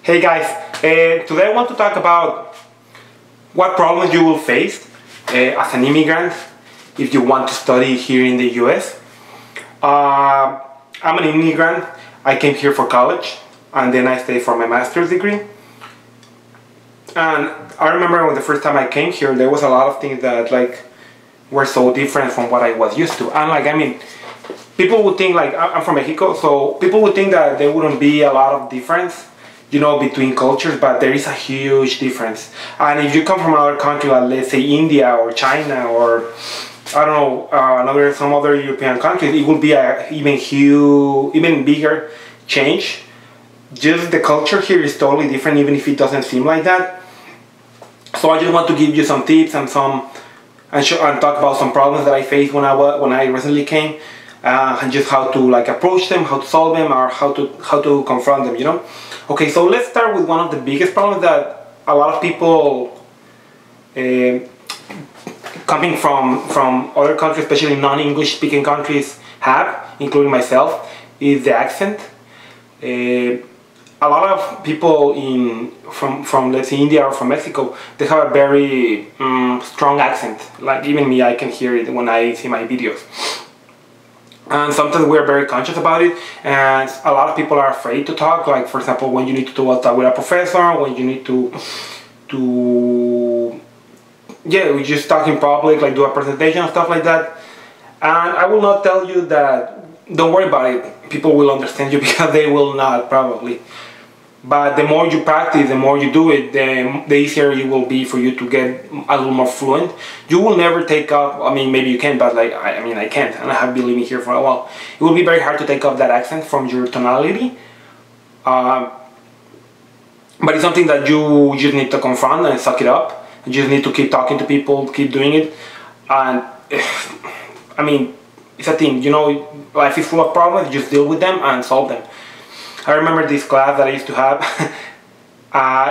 Hey guys, today I want to talk about what problems you will face as an immigrant if you want to study here in the US. I'm an immigrant. I came here for college and then I stayed for my master's degree. And I remember when the first time I came here, there was a lot of things that were so different from what I was used to. And people would think I'm from Mexico, so people would think that there wouldn't be a lot of difference, between cultures, but there is a huge difference. And if you come from another country, like let's say India or China or I don't know, some other European countries, it will be a even bigger change. Just the culture here is totally different, even if it doesn't seem like that. So I just want to give you some tips and talk about some problems that I faced when I recently came, and just how to approach them, how to solve them, or how to confront them. Okay, so let's start with one of the biggest problems that a lot of people coming from other countries, especially non-English speaking countries, have, including myself, is the accent. A lot of people from let's say India or from Mexico, they have a very strong accent. Like even me, I can hear it when I see my videos. And sometimes we're very conscious about it, and a lot of people are afraid to talk. Like for example, when you need to talk with a professor, when you need to we just talk in public, like do a presentation and stuff like that. And I will not tell you that don't worry about it, people will understand you, because they will not probably. But the more you practice, the more you do it, the easier it will be for you to get a little more fluent. You will never take up, maybe you can, but I can't, and I have been living here for a while. It will be very hard to take off that accent from your tonality. But it's something that you just need to confront and suck it up. You just need to keep talking to people, keep doing it. And it's a thing, life is full of problems, just deal with them and solve them. I remember this class that I used to have.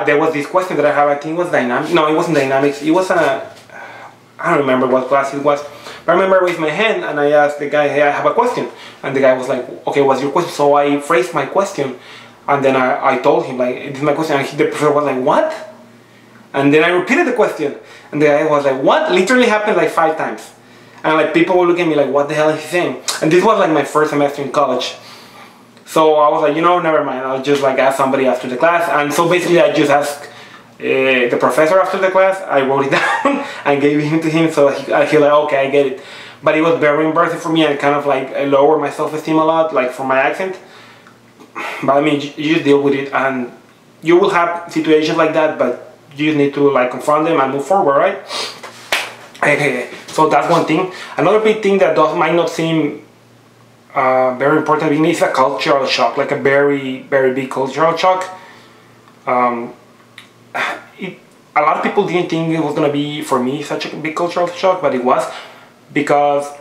There was this question that I have, I think it was dynamics. No, it wasn't dynamics. It was I don't remember what class it was. But I remember I raised my hand and I asked the guy, hey, I have a question. And the guy was like, okay, what's your question? So I phrased my question. And then I told him, this is my question. And the professor was like, what? And then I repeated the question. And the guy was like, what? Literally happened 5 times. And people would look at me like, what the hell is he saying? And this was my first semester in college. So I was like, never mind, I'll just ask somebody after the class. And so basically I just asked the professor after the class. I wrote it down and gave it to him, so I feel like, okay, I get it. But it was very embarrassing for me, and kind of I lowered my self-esteem a lot, for my accent. But you just deal with it, and you will have situations like that, but you just need to confront them and move forward, right? Okay, so that's one thing. Another big thing that might not seem very important is a cultural shock, a very, very big cultural shock. A lot of people didn't think it was going to be, for me, such a big cultural shock, but it was, because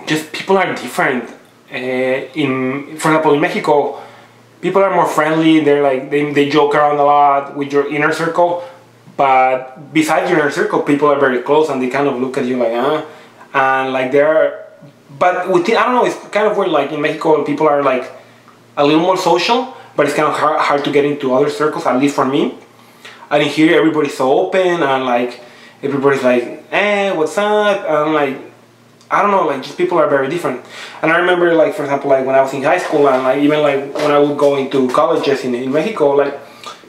just people are different. For example, in Mexico, people are more friendly, they joke around a lot with your inner circle, but besides your inner circle, people are very close and they kind of look at you and they're. But I don't know, it's kind of weird, in Mexico people are a little more social, but it's kind of hard to get into other circles, at least for me. And in here everybody's so open, and everybody's hey, what's up? And I don't know, just people are very different. And I remember for example, when I was in high school, and even when I would go into colleges in Mexico,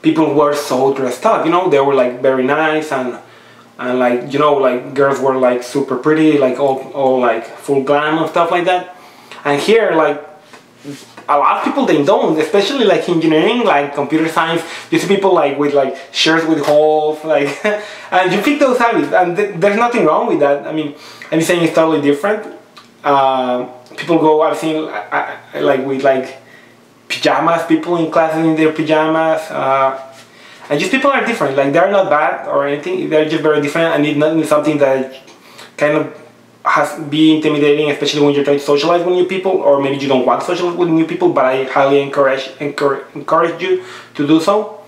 people were so dressed up, they were very nice, and girls were super pretty, all full glam and stuff like that. And here a lot of people, they don't, especially engineering, computer science. You see people with shirts with holes, and you pick those habits, and there's nothing wrong with that. I'm saying it's totally different. People go, I've seen with pajamas, people in classes in their pajamas. And just people are different, they're not bad or anything, they're just very different, and it's not something that kind of be intimidating, especially when you're trying to socialize with new people, or maybe you don't want to socialize with new people, but I highly encourage you to do so.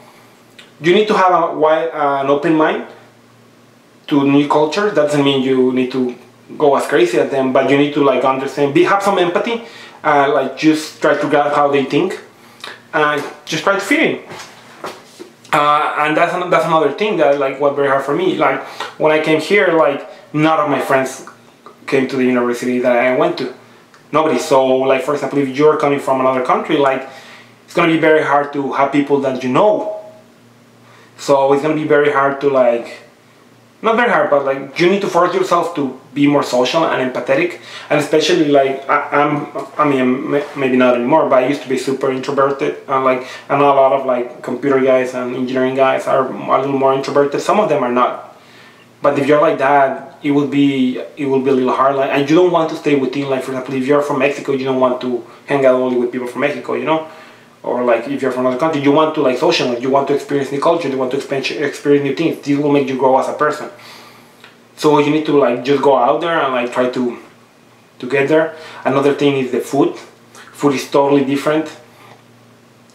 You need to have an open mind to new cultures. That doesn't mean you need to go as crazy at them, but you need to understand, have some empathy, just try to grasp how they think. and just try to fit in. And that's another thing that like was very hard for me. Like when I came here, like none of my friends came to the university that I went to. Nobody. So like for example, if you're coming from another country, like it's gonna be very hard to have people that you know. So it's gonna be very hard to like, not very hard, but like you need to force yourself to be more social and empathetic, and especially like I mean maybe not anymore, but I used to be super introverted, and like I know a lot of like computer guys and engineering guys are a little more introverted. Some of them are not, but if you're like that, it will be a little hard. Like, and you don't want to stay within, like for example, if you're from Mexico, you don't want to hang out only with people from Mexico, you know. Or like if you're from another country, you want to like socialize, you want to experience new culture, you want to experience new things. This will make you grow as a person. So you need to like just go out there and like try to get there. Another thing is the food. Food is totally different.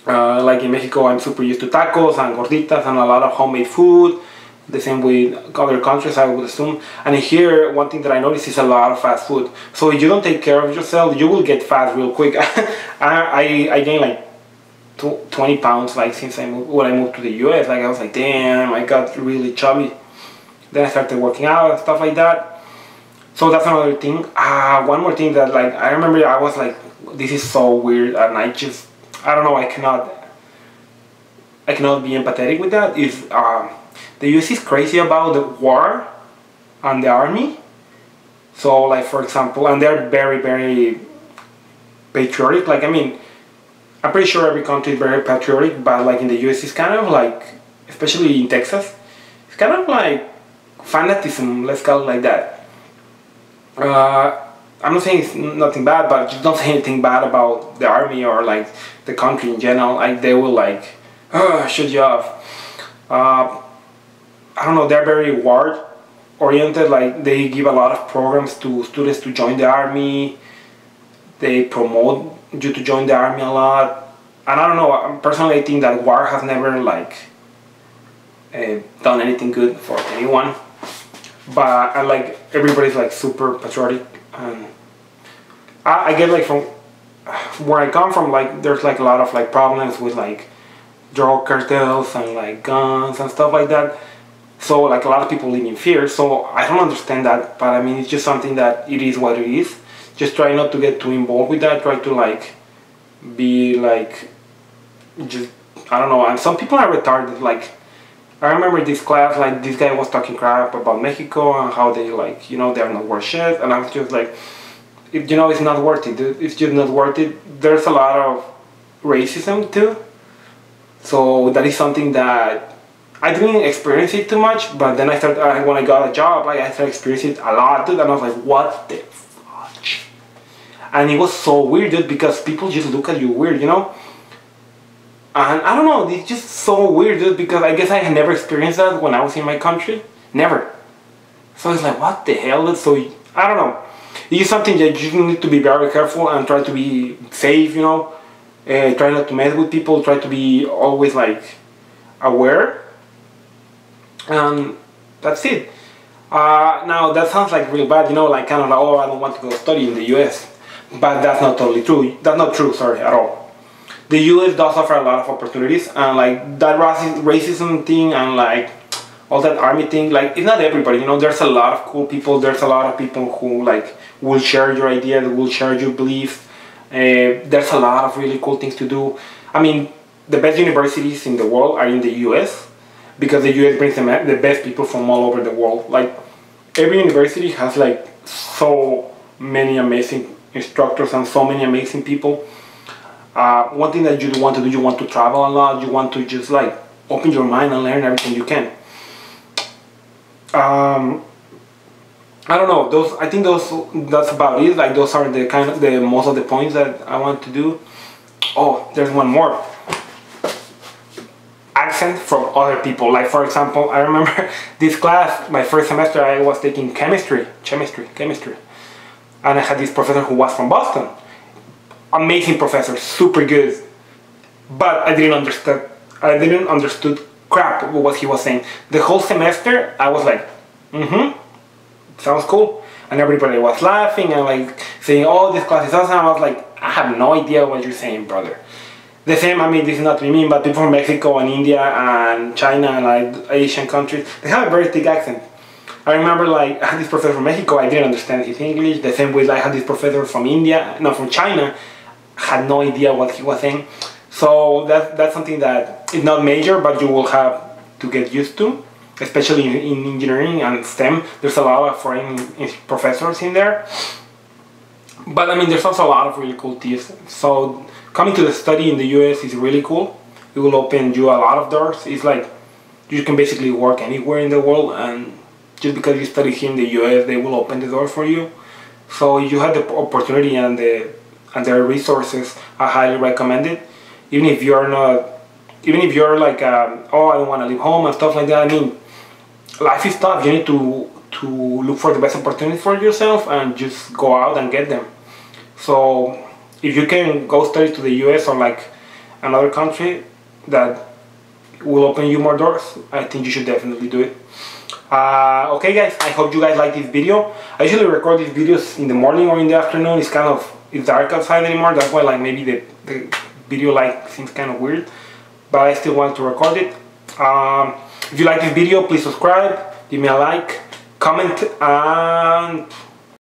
Like in Mexico, I'm super used to tacos and gorditas and a lot of homemade food. The same with other countries, I would assume. And here, one thing that I noticed is a lot of fast food. So if you don't take care of yourself, you will get fat real quick. I gained like 20 pounds like since when I moved to the US. Like I was like, damn, I got really chubby. Then I started working out and stuff like that. So that's another thing. One more thing that like I remember I was like, this is so weird, and I don't know, I cannot be empathetic with that. Is the US is crazy about the war and the army. So like for example, and they're very, very patriotic. Like I mean, I'm pretty sure every country is very patriotic, but like in the US it's kind of like, especially in Texas, it's kind of like fanatism, let's call it like that. I'm not saying it's nothing bad, but just don't say anything bad about the army or like the country in general. Like they will like, shoot you off. I don't know, they're very war oriented. Like they give a lot of programs to students to join the army. They promote you to join the army a lot. And I don't know, personally I think that war has never like done anything good for anyone. But I like everybody's like super patriotic, and I get like from where I come from, like there's like a lot of like problems with like drug cartels and like guns and stuff like that. So like a lot of people live in fear. So I don't understand that, but I mean it's just something that it is what it is. Just try not to get too involved with that. Try to like be like just, I don't know. And some people are retarded. Like I remember this class, like this guy was talking crap about Mexico and how they like, you know, they're not worth shit. And I was just like, you know, it's not worth it, dude. It's just not worth it. There's a lot of racism too. So that is something that I didn't experience it too much, but then when I got a job, like I started experiencing it a lot, dude. And I was like, what the fudge? And it was so weird, dude, because people just look at you weird, you know? And I don't know, it's just so weird, dude, because I guess I had never experienced that when I was in my country. Never. So it's like, what the hell? So, I don't know. It's just something that you need to be very careful and try to be safe, you know? Try not to mess with people, try to be always, like, aware. And that's it. Now, that sounds like real bad, you know, like kind of like, oh, I don't want to go study in the US. But that's not totally true. That's not true, sorry, at all. The US does offer a lot of opportunities, and like that racism thing and like all that army thing, like it's not everybody, you know. There's a lot of cool people. There's a lot of people who like will share your ideas, will share your beliefs. There's a lot of really cool things to do. I mean, the best universities in the world are in the US because the US brings the best people from all over the world. Like every university has like so many amazing instructors and so many amazing people. One thing that you want to do, you want to travel a lot, you want to just like open your mind and learn everything you can. I don't know, I think that's about it. Like those are the most of the points that I want to do. Oh, there's one more. Accent from other people. Like for example, I remember this class, my first semester I was taking chemistry. And I had this professor who was from Boston. Amazing professor, super good, but I didn't understood crap what he was saying. The whole semester I was like, sounds cool, and everybody was laughing and like saying, oh, this class is awesome. I was like, I have no idea what you're saying, brother. The same, I mean, this is not me, but people from Mexico and India and China and like Asian countries, they have a very thick accent. I remember like I had this professor from Mexico, I didn't understand his English. The same way I had this professor from India, no, from China, had no idea what he was saying. So that's something that is not major, but you will have to get used to, especially in engineering and STEM. There's a lot of foreign professors in there. But I mean, there's also a lot of really cool tips. So coming to the study in the US is really cool. It will open you a lot of doors. It's like you can basically work anywhere in the world, and just because you study here in the US, they will open the door for you. So if you have the opportunity and their resources, I highly recommend it. Even if you're like, oh, I don't want to leave home and stuff like that. I mean, life is tough. You need to look for the best opportunities for yourself and just go out and get them. So if you can go study to the US or like another country that will open you more doors, I think you should definitely do it. Okay guys, I hope you guys like this video. I usually record these videos in the morning or in the afternoon. It's dark outside anymore, that's why like maybe the video like seems kind of weird, but I still want to record it. If you like this video, please subscribe, give me a like, comment, and